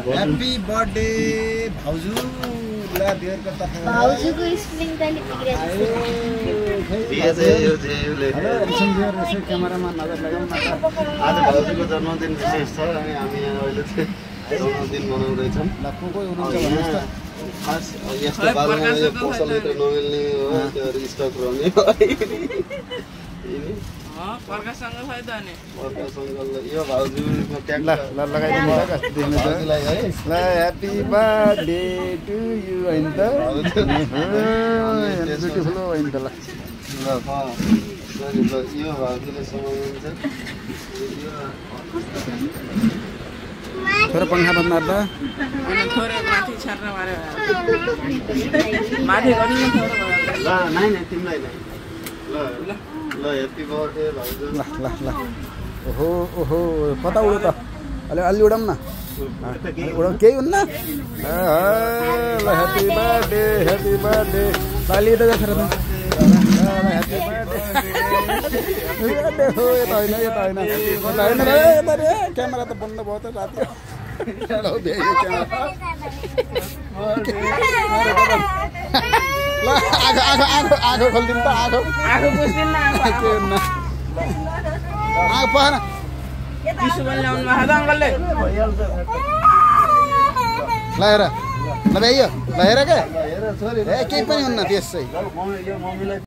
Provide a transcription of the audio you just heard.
happy birthday भाउजू ल देयरको तर्फबाट भाउजूको स्पेलिङ त क्यामेरामा नजर लगाउँ न आज भाउजूको जन्मदिन विशेष छ अनि हामी यहाँ अहिले चाहिँ जन्मदिन मनाउँदैछौँ ल को हुनुहुन्छ भन्नुहोस् त खास यस्तो बालमा यो पसलभित्र नमिल्ने हो त्योहरू स्टक रहने पर्कासँग खै त नि यो भाउजूको ट्याग ल ल लगाइदिनु त कस्तो देख्नु त भाउजूलाई है ल ह्यापी बर्थडे टु यु हैन त ब्युटिफुल हैन त ल यो भाउजूले समाउनुहुन्छ थोरै पंखा बन्द मार त थोरै माथि छर्न मार्यो माथि पनि थोरै ल नाइ तिमीलाई नै ल ल ह्यापी बर्थडे भाउजू ल ल ल ओहो ओहो कता उड्यो त अलि उडाउँ न उडाउँ केही हुन्न ल ह्यापी बर्थडे अलि त जखेर त ह्यापी बर्थडे हो यता होइन रे क्यामेरा त बन्द भयो त राति ल आगो खोलिदिनु त आगो बुझ्दिन के हुन्न आगो पहन दिसु पनि ल्याउनु भएको त अङ्कलले ल हेर ल भ्याइयो ल हेर के हेर छोरी ए केही पनि हुन्न त्यसै यो मम्मीलाई